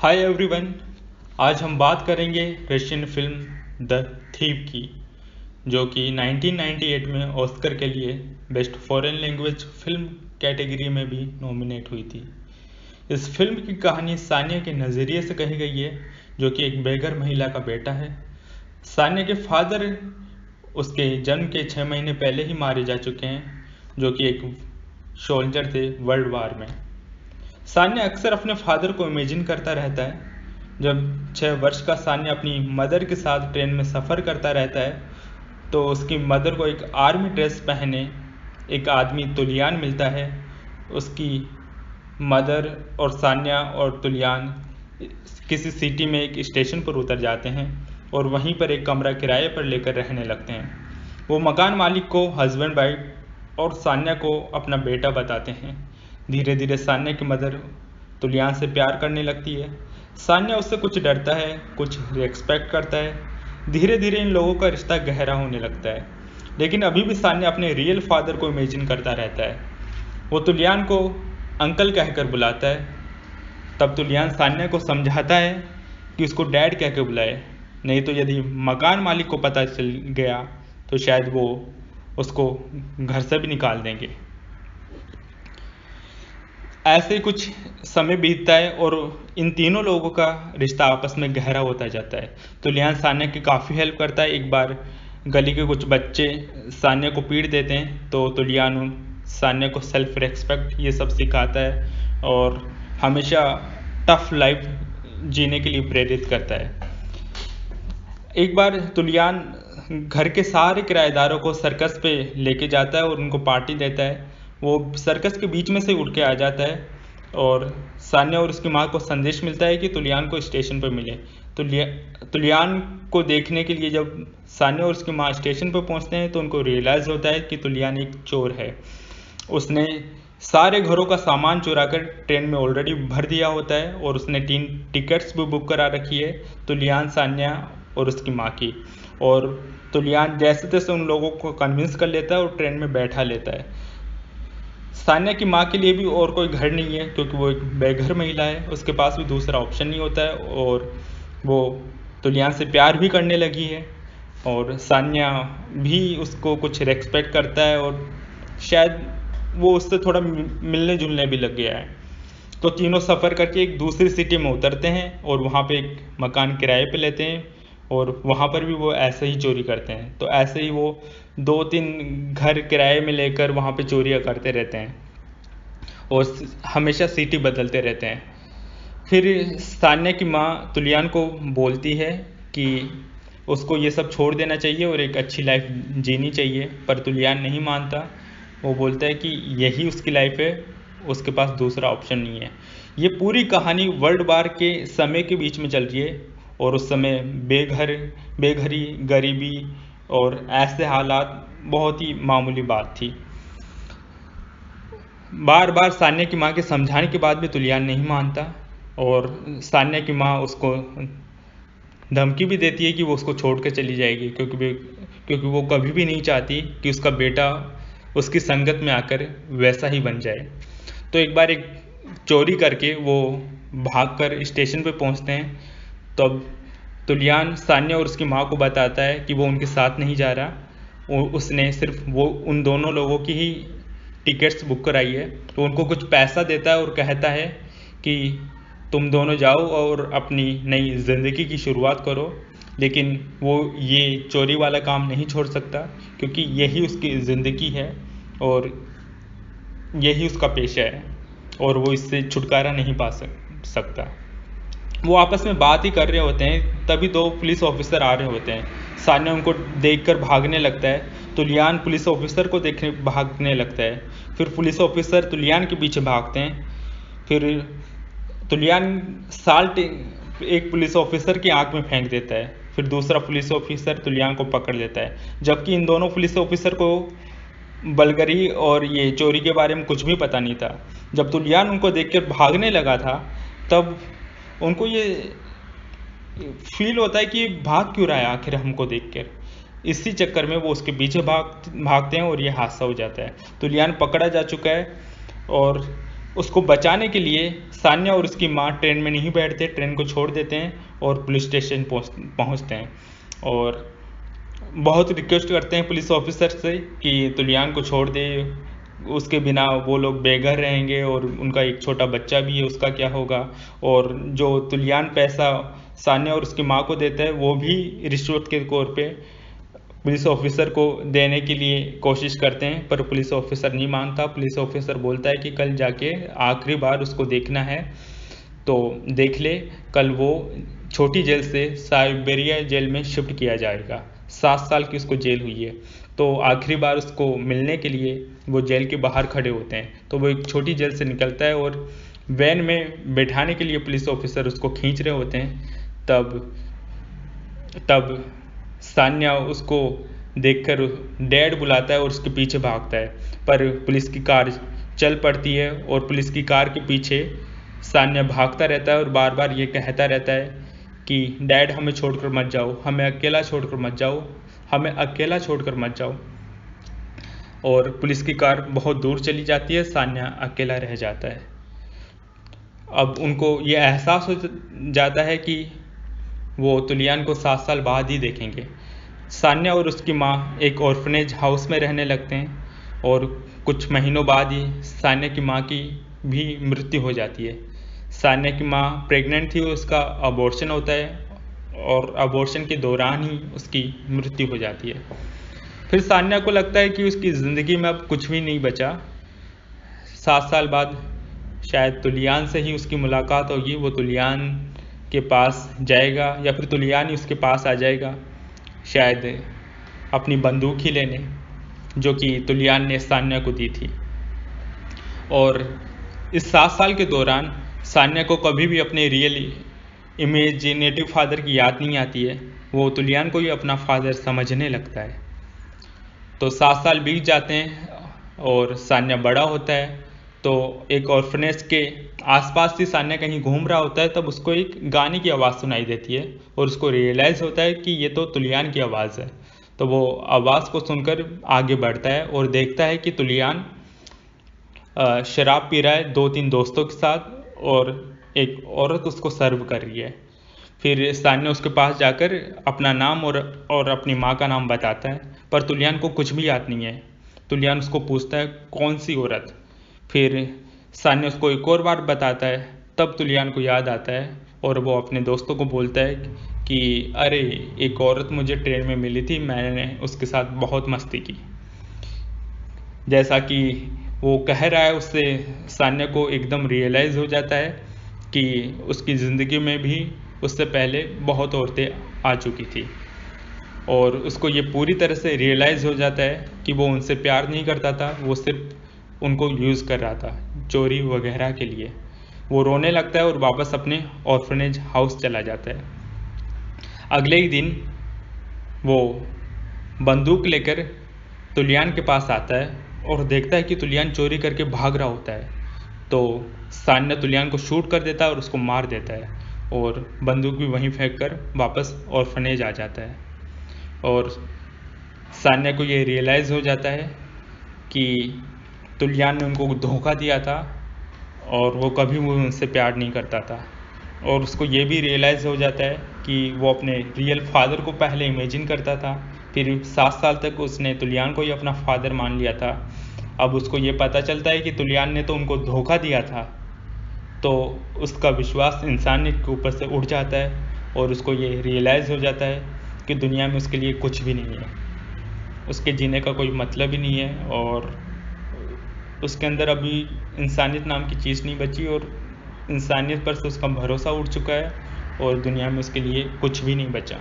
Hi everyone. आज हम बात करेंगे रशियन फिल्म द थीव की, जो कि 1998 में ऑस्कर के लिए best foreign language film category में भी नॉमिनेट हुई थी। इस फिल्म की कहानी सानिया के नज़रिए से कही गई है, जो कि एक बेघर महिला का बेटा है। सानिया के फादर उसके जन्म के 6 महीने पहले ही मारे जा चुके हैं, जो कि एक सोल्जर थे वर्ल्ड वार में। सान्या अक्सर अपने फादर को इमेजिन करता रहता है। जब 6 वर्ष का सान्या अपनी मदर के साथ ट्रेन में सफ़र करता रहता है, तो उसकी मदर को एक आर्मी ड्रेस पहने एक आदमी तुलियान मिलता है। उसकी मदर और सान्या और तुलियान किसी सिटी में एक स्टेशन पर उतर जाते हैं और वहीं पर एक कमरा किराए पर लेकर रहने लगते हैं। वो मकान मालिक को हस्बैंड वाइफ और सान्या को अपना बेटा बताते हैं। धीरे धीरे सान्या की मदर तुलियान से प्यार करने लगती है। सान्या उससे कुछ डरता है, कुछ रिस्पेक्ट करता है। धीरे धीरे इन लोगों का रिश्ता गहरा होने लगता है, लेकिन अभी भी सान्या अपने रियल फादर को इमेजिन करता रहता है। वो तुलियान को अंकल कहकर बुलाता है। तब तुलियान सान्या को समझाता है कि उसको डैड कह के बुलाए, नहीं तो यदि मकान मालिक को पता चल गया तो शायद वो उसको घर से भी निकाल देंगे। ऐसे कुछ समय बीतता है और इन तीनों लोगों का रिश्ता आपस में गहरा होता जाता है। तुलियान सान्या की काफ़ी हेल्प करता है। एक बार गली के कुछ बच्चे सान्या को पीट देते हैं, तो तुलियान सान्या को सेल्फ रेस्पेक्ट ये सब सिखाता है और हमेशा टफ लाइफ जीने के लिए प्रेरित करता है। एक बार तुलियान घर के सारे किराएदारों को सर्कस पे लेके जाता है और उनको पार्टी देता है। वो सर्कस के बीच में से उठ के आ जाता है और सान्या और उसकी माँ को संदेश मिलता है कि तुलियान को स्टेशन पर मिले। तुलियान को देखने के लिए जब सान्या और उसकी माँ स्टेशन पर पहुँचते हैं, तो उनको रियलाइज़ होता है कि तुलियान एक चोर है। उसने सारे घरों का सामान चुरा कर ट्रेन में ऑलरेडी भर दिया होता है और उसने 3 टिकट्स भी बुक करा रखी है, तुलियान, सान्या और उसकी माँ की। और तुलियान जैसे तैसे उन लोगों को कन्विंस कर लेता है और ट्रेन में बैठा लेता है। सान्या की माँ के लिए भी और कोई घर नहीं है, क्योंकि वो एक बेघर महिला है। उसके पास भी दूसरा ऑप्शन नहीं होता है और वो तुलियान से प्यार भी करने लगी है और सान्या भी उसको कुछ रेस्पेक्ट करता है और शायद वो उससे थोड़ा मिलने जुलने भी लग गया है। तो तीनों सफ़र करके एक दूसरी सिटी में उतरते हैं और वहाँ पे एक मकान किराए पे लेते हैं और वहाँ पर भी वो ऐसे ही चोरी करते हैं। तो ऐसे ही वो 2-3 घर किराए में लेकर वहाँ पे चोरियाँ करते रहते हैं और हमेशा सिटी बदलते रहते हैं। फिर सान्या की माँ तुलियान को बोलती है कि उसको ये सब छोड़ देना चाहिए और एक अच्छी लाइफ जीनी चाहिए, पर तुलियान नहीं मानता। वो बोलता है कि यही उसकी लाइफ है, उसके पास दूसरा ऑप्शन नहीं है। ये पूरी कहानी वर्ल्ड वार के समय के बीच में चल रही है और उस समय बेघरी, गरीबी और ऐसे हालात बहुत ही मामूली बात थी। बार बार सान्या की माँ के समझाने के बाद भी तुलियान नहीं मानता और सान्या की माँ उसको धमकी भी देती है कि वो उसको छोड़ कर चली जाएगी, क्योंकि वो कभी भी नहीं चाहती कि उसका बेटा उसकी संगत में आकर वैसा ही बन जाए। तो एक बार एक चोरी करके वो भागकर स्टेशन पे पहुंचते हैं। तब तुलियान सान्या और उसकी माँ को बताता है कि वो उनके साथ नहीं जा रहा, उसने सिर्फ वो उन दोनों लोगों की ही टिकट्स बुक कराई है। तो उनको कुछ पैसा देता है और कहता है कि तुम दोनों जाओ और अपनी नई ज़िंदगी की शुरुआत करो। लेकिन वो ये चोरी वाला काम नहीं छोड़ सकता, क्योंकि यही उसकी ज़िंदगी है और यही उसका पेशा है और वो इससे छुटकारा नहीं पा सकता। वो आपस में बात ही कर रहे होते हैं, तभी 2 पुलिस ऑफिसर आ रहे होते हैं। सान्या उनको देखकर भागने लगता है। तुलियान पुलिस ऑफिसर को देखने भागने लगता है। फिर पुलिस ऑफिसर तुलियान के पीछे भागते हैं। फिर तुलियान साल्ट एक पुलिस ऑफिसर की आंख में फेंक देता है। फिर दूसरा पुलिस ऑफिसर तुलियान को पकड़ लेता है, जबकि इन दोनों पुलिस ऑफिसर को बलगरी और ये चोरी के बारे में कुछ भी पता नहीं था। जब तुलियान उनको देखकर भागने लगा था, तब उनको ये फील होता है कि भाग क्यों रहा है आखिर हमको देखकर। इसी चक्कर में वो उसके पीछे भागते हैं और ये हादसा हो जाता है। तुलियान पकड़ा जा चुका है और उसको बचाने के लिए सान्या और उसकी माँ ट्रेन में नहीं बैठते, ट्रेन को छोड़ देते हैं और पुलिस स्टेशन पहुंचते हैं और बहुत रिक्वेस्ट करते हैं पुलिस ऑफिसर से कि तुलियान को छोड़ दे, उसके बिना वो लोग बेघर रहेंगे और उनका एक छोटा बच्चा भी है, उसका क्या होगा। और जो तुलियान पैसा सान्या और उसकी माँ को देता है वो भी रिश्वत के तौर पे पुलिस ऑफिसर को देने के लिए कोशिश करते हैं, पर पुलिस ऑफिसर नहीं मानता। पुलिस ऑफिसर बोलता है कि कल जाके आखिरी बार उसको देखना है तो देख ले, कल वो छोटी जेल से साइबेरिया जेल में शिफ्ट किया जाएगा। 7 साल की उसको जेल हुई है, तो आखिरी बार उसको मिलने के लिए वो जेल के बाहर खड़े होते हैं। तो वो एक छोटी जेल से निकलता है और वैन में बैठाने के लिए पुलिस ऑफिसर उसको खींच रहे होते हैं। तब सान्या उसको देखकर डैड बुलाता है और उसके पीछे भागता है, पर पुलिस की कार चल पड़ती है और पुलिस की कार के पीछे सान्या भागता रहता है और बार बार ये कहता रहता है कि डैड हमें छोड़कर मत जाओ, हमें अकेला छोड़कर मत जाओ, हमें अकेला छोड़कर मत जाओ। और पुलिस की कार बहुत दूर चली जाती है, सान्या अकेला रह जाता है। अब उनको ये एहसास हो जाता है कि वो तुलियान को 7 साल बाद ही देखेंगे। सान्या और उसकी माँ एक ऑर्फनेज हाउस में रहने लगते हैं और कुछ महीनों बाद ही सान्या की माँ की भी मृत्यु हो जाती है। सान्या की माँ प्रेग्नेंट थी, उसका अबॉर्शन होता है और अबॉर्शन के दौरान ही उसकी मृत्यु हो जाती है। फिर सान्या को लगता है कि उसकी ज़िंदगी में अब कुछ भी नहीं बचा। 7 साल बाद शायद तुलियान से ही उसकी मुलाकात होगी, वो तुलियान के पास जाएगा या फिर तुलियान ही उसके पास आ जाएगा, शायद अपनी बंदूक ही लेने, जो कि तुलियान ने सान्या को दी थी। और इस 7 साल के दौरान सान्या को कभी भी अपने रियल इमेजिनेटिव फादर की याद नहीं आती है, वो तुलियान को ही अपना फादर समझने लगता है। तो 7 साल बीत जाते हैं और सान्या बड़ा होता है। तो एक ऑर्फनेज के आसपास ही सान्या कहीं घूम रहा होता है, तब उसको एक गाने की आवाज़ सुनाई देती है और उसको रियलाइज़ होता है कि ये तो तुलियान की आवाज़ है। तो वो आवाज़ को सुनकर आगे बढ़ता है और देखता है कि तुलियान शराब पी रहा है 2-3 दोस्तों के साथ और एक औरत उसको सर्व कर रही है। फिर सान्या उसके पास जाकर अपना नाम और अपनी माँ का नाम बताता है, पर तुलियान को कुछ भी याद नहीं है। तुलियान उसको पूछता है कौन सी औरत। फिर सान्या उसको एक और बार बताता है, तब तुलियान को याद आता है और वो अपने दोस्तों को बोलता है कि अरे एक औरत मुझे ट्रेन में मिली थी, मैंने उसके साथ बहुत मस्ती की। जैसा कि वो कह रहा है, उससे सान्या को एकदम रियलाइज़ हो जाता है कि उसकी ज़िंदगी में भी उससे पहले बहुत औरतें आ चुकी थी और उसको ये पूरी तरह से रियलाइज़ हो जाता है कि वो उनसे प्यार नहीं करता था, वो सिर्फ उनको यूज़ कर रहा था चोरी वगैरह के लिए। वो रोने लगता है और वापस अपने ऑर्फनेज हाउस चला जाता है। अगले ही दिन वो बंदूक लेकर तुलियान के पास आता है और देखता है कि तुलियान चोरी करके भाग रहा होता है। तो सान्या तुलियान को शूट कर देता है और उसको मार देता है और बंदूक भी वहीं फेंक कर वापस ऑर्फनेज आ जाता है। और सान्या को ये रियलाइज़ हो जाता है कि तुलियान ने उनको धोखा दिया था और वो कभी भी उनसे प्यार नहीं करता था। और उसको ये भी रियलाइज़ हो जाता है कि वो अपने रियल फादर को पहले इमेजिन करता था, फिर 7 साल तक उसने तुलियान को ही अपना फादर मान लिया था। अब उसको ये पता चलता है कि तुलियान ने तो उनको धोखा दिया था, तो उसका विश्वास इंसानियत के ऊपर से उठ जाता है और उसको ये रियलाइज़ हो जाता है कि दुनिया में उसके लिए कुछ भी नहीं है, उसके जीने का कोई मतलब ही नहीं है और उसके अंदर अभी इंसानियत नाम की चीज़ नहीं बची और इंसानियत पर से उसका भरोसा उठ चुका है और दुनिया में उसके लिए कुछ भी नहीं बचा।